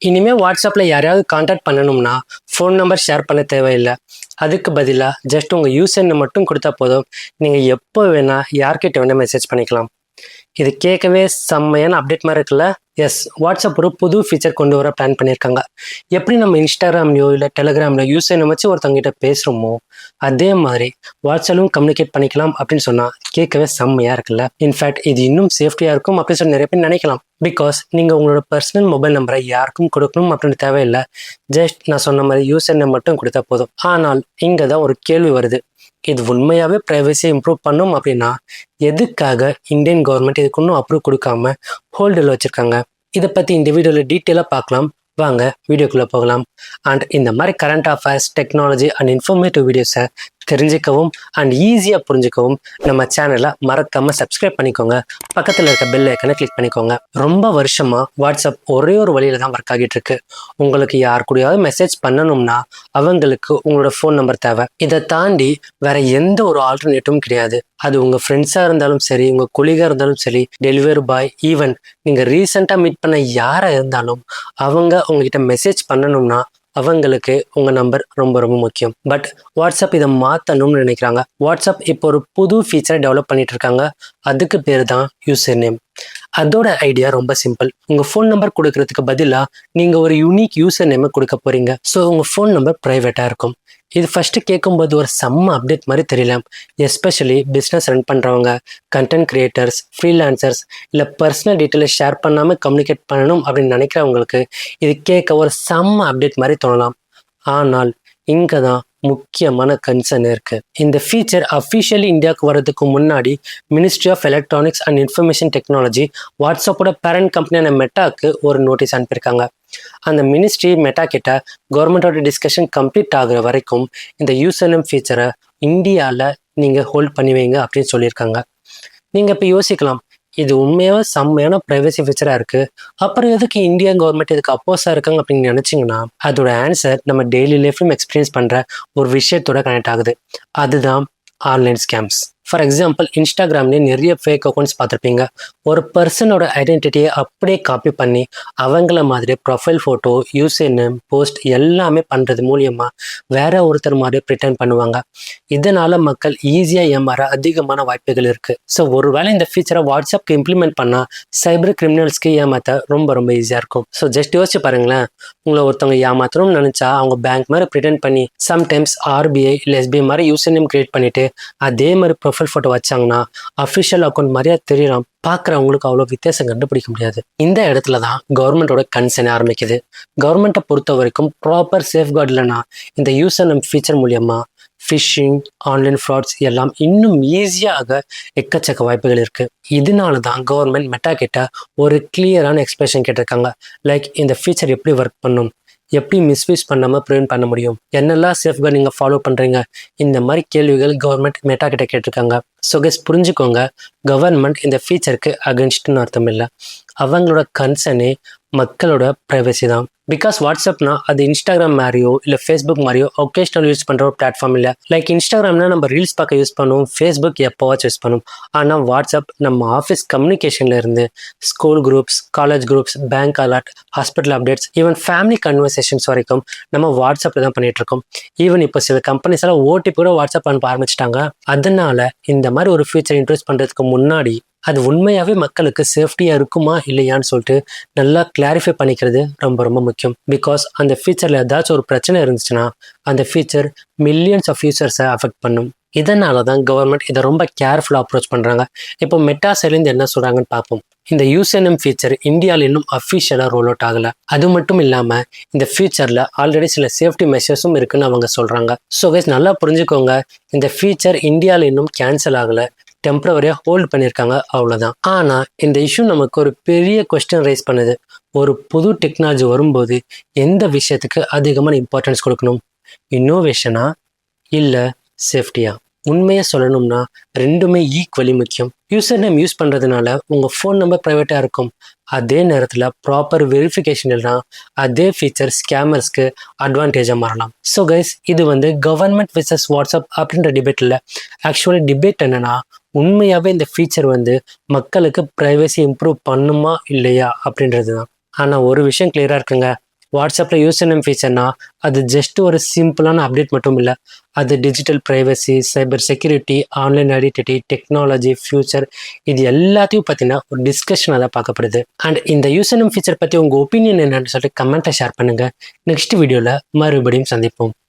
இனிமே வாட்ஸ்அப்ல யாரையாவது காண்டாக்ட் பண்ணணும்னா ஃபோன் நம்பர் ஷேர் பண்ண தேவையில்லை. அதுக்கு பதிலாக ஜஸ்ட் உங்கள் யூசர்னை மட்டும் கொடுத்தா போதும். நீங்கள் எப்போ வேணால் யார்கிட்ட வேணால் மெசேஜ் பண்ணிக்கலாம். இது கேட்கவே செம்மையான அப்டேட் மாதிரி இருக்குல்ல? எஸ், வாட்ஸ்அப் ஒரு புது ஃபீச்சர் கொண்டு வர பிளான் பண்ணியிருக்காங்க. எப்படி நம்ம இன்ஸ்டாகிராம்லையோ இல்லை டெலிகிராம்ல யூசர்னை வச்சு ஒருத்தவங்கிட்ட பேசுகிறோமோ அதே மாதிரி வாட்ஸ்அப்லும் கம்யூனிகேட் பண்ணிக்கலாம் அப்படின்னு சொன்னால் கேட்கவே செம்மையாக இருக்குல்ல? இன்ஃபேக்ட் இது இன்னும் சேஃப்டியாக இருக்கும் அப்படின்னு சொல்லி நிறைய பேர் நினைக்கலாம். பிகாஸ் நீங்கள் உங்களோட பர்சனல் மொபைல் நம்பரை யாருக்கும் கொடுக்கணும் அப்படின்னு தேவையில்லை. ஜஸ்ட் நான் சொன்ன மாதிரி யூசர்னை மட்டும் கொடுத்தா போதும். ஆனால் இங்கே தான் ஒரு கேள்வி வருது. இது உண்மையாகவே ப்ரைவசியை இம்ப்ரூவ் பண்ணும் அப்படின்னா எதுக்காக இந்தியன் கவர்மெண்ட் இதுக்கு இன்னும் அப்ரூவ் கொடுக்காம ஹோல்டில் வச்சுருக்காங்க? இதை பற்றி இந்த வீடியோவில் டீட்டெயிலாக பார்க்கலாம். வாங்க வீடியோக்குள்ளே போகலாம். அண்ட் இந்த மாதிரி current affairs, technology and informative வீடியோஸை தெரிஞ்சுக்கவும் அண்ட் ஈஸியாக புரிஞ்சுக்கவும் நம்ம சேனலை மறக்காமல் சப்ஸ்கிரைப் பண்ணிக்கோங்க. பக்கத்தில் இருக்க பெல் ஐக்கனை கிளிக் பண்ணிக்கோங்க. ரொம்ப வருஷமாக வாட்ஸ்அப் ஒரே ஒரு வழியில் தான் ஒர்க் ஆகிட்டு இருக்கு. உங்களுக்கு யார் கூடயாவது மெசேஜ் பண்ணணும்னா அவங்களுக்கு உங்களோட ஃபோன் நம்பர் தேவை. இதை தாண்டி வேற எந்த ஒரு ஆல்டர்னேட்டிவும் கிடையாது. அது உங்கள் ஃப்ரெண்ட்ஸாக இருந்தாலும் சரி, உங்கள் கொலீகாக இருந்தாலும் சரி, டெலிவரி பாய், ஈவன் நீங்கள் ரீசெண்டாக மீட் பண்ண யாராக இருந்தாலும் அவங்க உங்ககிட்ட மெசேஜ் பண்ணணும்னா அவங்களுக்கு உங்கள் நம்பர் ரொம்ப ரொம்ப முக்கியம். பட் வாட்ஸ்அப் இதை மாற்றணும்னு நினைக்கிறாங்க. வாட்ஸ்அப் இப்போ ஒரு புது ஃபீச்சரை டெவலப் பண்ணிட்டு இருக்காங்க. அதுக்கு பேர் தான் யூசர் நேம். அதோட ஐடியா ரொம்ப சிம்பிள். உங்கள் ஃபோன் நம்பர் கொடுக்கறதுக்கு பதிலாக நீங்கள் ஒரு யூனிக் யூசர் நேமை கொடுக்க போகிறீங்க. ஸோ உங்கள் ஃபோன் நம்பர் ப்ரைவேட்டாக இருக்கும். இது ஃபஸ்ட்டு கேட்கும்போது ஒரு செம்ம அப்டேட் மாதிரி தெரியல. எஸ்பெஷலி பிஸ்னஸ் ரன் பண்ணுறவங்க, கண்டென்ட் கிரியேட்டர்ஸ், ஃப்ரீலான்சர்ஸ் இல்லை பர்சனல் டீட்டெயிலை ஷேர் பண்ணாமல் கம்யூனிகேட் பண்ணணும் அப்படின்னு நினைக்கிறவங்களுக்கு இது கேட்க ஒரு செம்ம அப்டேட் மாதிரி தோணலாம். ஆனால் இங்கே தான் முக்கியமான கன்சர்ன் இருக்கு. இந்த ஃபீச்சர் அஃபிஷியலி இந்தியாவுக்கு வர்றதுக்கு முன்னாடி ministry of electronics and information technology வாட்ஸ்அப்போட பேரண்ட் கம்பெனியான மெட்டாக்கு ஒரு நோட்டீஸ் அனுப்பியிருக்காங்க. அந்த மினிஸ்ட்ரி மெட்டா கிட்ட கவர்மெண்டோட டிஸ்கஷன் கம்ப்ளீட் ஆகுற வரைக்கும் இந்த யூசர் நேம் ஃபீச்சரை இந்தியாவில் நீங்கள் ஹோல்ட் பண்ணி வைங்க அப்படின்னு சொல்லியிருக்காங்க. நீங்கள் இப்போ யோசிக்கலாம், இது உண்மையாக செம்மையான ப்ரைவசி ஃபீச்சராக இருக்குது, அப்புறம் எதுக்கு இந்தியன் கவர்மெண்ட் இதுக்கு அப்போஸாக இருக்காங்க அப்படின்னு நினச்சிங்கன்னா அதோட ஆன்சர் நம்ம டெய்லி லைஃப்லையும் எக்ஸ்பீரியன்ஸ் பண்ணுற ஒரு விஷயத்தோட கனெக்ட் ஆகுது. அதுதான் ஆன்லைன் ஸ்கேம்ஸ். ஃபார் எக்ஸாம்பிள், இன்ஸ்டாகிராம்லேயே நிறைய ஃபேக் அக்கௌண்ட்ஸ் பார்த்துருப்பீங்க. ஒரு பர்சனோட ஐடென்டிட்டியை அப்படியே காப்பி பண்ணி அவங்கள மாதிரி profile photo, user name, post எல்லாமே பண்ணுறது மூலியமாக வேற ஒருத்தர் மாதிரி ப்ரிட்டன் பண்ணுவாங்க. இதனால் மக்கள் ஈஸியாக ஏமாற அதிகமான வாய்ப்புகள் இருக்குது. ஸோ ஒருவேளை இந்த ஃபீச்சரை வாட்ஸ்அப்க்கு இம்ப்ளிமெண்ட் பண்ணால் சைபர் கிரிமினல்ஸ்க்கு ஏமாற்ற ரொம்ப ரொம்ப ஈஸியாக இருக்கும். ஸோ ஜஸ்ட் யோசிச்சு பாருங்களேன், உங்களை ஒருத்தவங்க ஏமாற்றணும்னு நினச்சா அவங்க பேங்க் மாதிரி ப்ரிட்டன் பண்ணி சம்டைம்ஸ் RBI இல்லை SBI மாதிரி யூசர் நேம் கிரியேட் பண்ணிவிட்டு அதே மாதிரி ப்ரொஃபைல் ஃபோட்டோ வச்சாங்கன்னா அஃபிஷியல் அக்கௌண்ட் மாதிரியா தெரியலாம். பார்க்குறவங்களுக்கு அவ்வளோ வித்தியாசம் கண்டுபிடிக்க முடியாது. இந்த இடத்துல தான் கவர்மெண்டோட கன்சர்ன் ஆரம்பிக்குது. கவர்மெண்ட்டை பொறுத்த வரைக்கும் ப்ராப்பர் சேஃப்கார்டு இல்லைன்னா இந்த யூசர் நேம் ஃபீச்சர் மூலியமாக ஃபிஷிங், ஆன்லைன் ஃப்ராட்ஸ் எல்லாம் இன்னும் ஈஸியாக எக்கச்சக்க வாய்ப்புகள் இருக்குது. இதனால தான் கவர்மெண்ட் மெட்டா கிட்ட ஒரு கிளியரான எக்ஸ்பிரஷன் கேட்டிருக்காங்க. லைக் இந்த ஃபீச்சர் எப்படி ஒர்க் பண்ணும், எப்படி மிஸ்யூஸ் பண்ணாமல் ப்ரிவென்ட் பண்ண முடியும், என்னெல்லாம் சேஃப்கார்டு நீங்கள் ஃபாலோ பண்ணுறீங்க, இந்த மாதிரி கேள்விகள் கவர்மெண்ட் மெட்டா கிட்ட கேட்டிருக்காங்க. ஸோ கெஸ் புரிஞ்சுக்கோங்க, கவர்மெண்ட் இந்த ஃபீச்சருக்கு அகென்ஸ்ட்னு அர்த்தம் இல்லை. அவங்களோட கன்சர்னே மக்களோட ப்ரைவசி தான். பிகாஸ் வாட்ஸ்அப்னா அது இன்ஸ்டாகிராம் மாதிரியோ இல்லை ஃபேஸ்புக் மாதிரியோ ஒகேஷ்னல் யூஸ் பண்ணுற ஒரு பிளாட்ஃபார்ம் இல்லை. லைக் இன்ஸ்டாகிராம்னா நம்ம ரீல்ஸ் பார்க்க யூஸ் பண்ணுவோம், ஃபேஸ்புக் எப்போவாச்சும் யூஸ் பண்ணுவோம். ஆனால் வாட்ஸ்அப் நம்ம ஆஃபீஸ் கம்யூனிகேஷனில் இருந்து school groups, college groups, bank alert, hospital updates, even family conversations வரைக்கும் நம்ம வாட்ஸ்அப்பில் தான் பண்ணிட்டு இருக்கோம். ஈவன் இப்போ சில கம்பெனிஸ் எல்லாம் OTP கூட வாட்ஸ்அப் அனுப்ப ஆரம்பிச்சிட்டாங்க. அதனால இந்த மாதிரி ஒரு ஃபீச்சர் இன்ட்ரோடியூஸ் பண்ணுறதுக்கு முன்னாடி அது உண்மையாகவே மக்களுக்கு சேஃப்டியாக இருக்குமா இல்லையான்னு சொல்லிட்டு நல்லா கிளாரிஃபை பண்ணிக்கிறது ரொம்ப ரொம்ப முக்கியம். பிகாஸ் அந்த ஃபீச்சரில் ஏதாச்சும் ஒரு பிரச்சனை இருந்துச்சுன்னா அந்த ஃபீச்சர் மில்லியன்ஸ் ஆஃப் யூசர்ஸை அஃபெக்ட் பண்ணும். இதனால தான் கவர்மெண்ட் இதை ரொம்ப கேர்ஃபுல்லாக அப்ரோச் பண்ணுறாங்க. இப்போ மெட்டா சைட்லேருந்து என்ன சொல்கிறாங்கன்னு பார்ப்போம். இந்த யூசர் நேம் ஃபீச்சர் இந்தியாவில் இன்னும் அஃபிஷியலாக ரோல் அவுட் ஆகலை. அது மட்டும் இல்லாமல் இந்த ஃபீச்சரில் ஆல்ரெடி சில சேஃப்டி மெஷர்ஸும் இருக்குன்னு அவங்க சொல்கிறாங்க. ஸோ கைஸ் நல்லா புரிஞ்சுக்கோங்க, இந்த ஃபீச்சர் இந்தியாவில் இன்னும் கேன்சல் ஆகலை, டெம்பரவரியாக ஹோல்ட் பண்ணியிருக்காங்க, அவ்வளோதான். ஆனால் இந்த இஷ்யூ நமக்கு ஒரு பெரிய கொஸ்டின் ரைஸ் பண்ணுது. ஒரு புது டெக்னாலஜி வரும்போது எந்த விஷயத்துக்கு அதிகமான இம்பார்ட்டன்ஸ் கொடுக்கணும்? இன்னோவேஷனா இல்லை சேஃப்டியா? உண்மையை சொல்லணும்னா ரெண்டுமே ஈக்குவலி முக்கியம். யூசர் நேம் யூஸ் பண்ணுறதுனால உங்கள் ஃபோன் நம்பர் ப்ரைவேட்டாக இருக்கும். அதே நேரத்தில் ப்ராப்பர் வெரிஃபிகேஷன் இல்லைனா அதே ஃபீச்சர் ஸ்கேமர்ஸ்க்கு அட்வான்டேஜாக மாறலாம். ஸோ கைஸ், இது கவர்மெண்ட் விசஸ் வாட்ஸ்அப் அப்படின்ற டிபேட் இல்லை. ஆக்சுவலி டிபேட் என்னன்னா, உண்மையாகவே இந்த ஃபீச்சர் மக்களுக்கு ப்ரைவசி இம்ப்ரூவ் பண்ணுமா இல்லையா அப்படின்றது தான். ஆனால் ஒரு விஷயம் கிளியராக இருக்குங்க, வாட்ஸ்அப்பில் யூசர் நேம் ஃபீச்சர்னா அது ஜஸ்ட் ஒரு சிம்பிளான அப்டேட் மட்டும் இல்லை. அது digital privacy, cyber security, online identity, technology, future, இது எல்லாத்தையும் பார்த்தீங்கன்னா ஒரு டிஸ்கஷனாக தான் பார்க்கப்படுது. அண்ட் இந்த யூசர் நேம் ஃபீச்சர் பற்றி உங்கள் ஒப்பீனியன் என்னன்னு சொல்லிட்டு கமெண்ட்டை ஷேர் பண்ணுங்கள். நெக்ஸ்ட் வீடியோவில் மறுபடியும் சந்திப்போம்.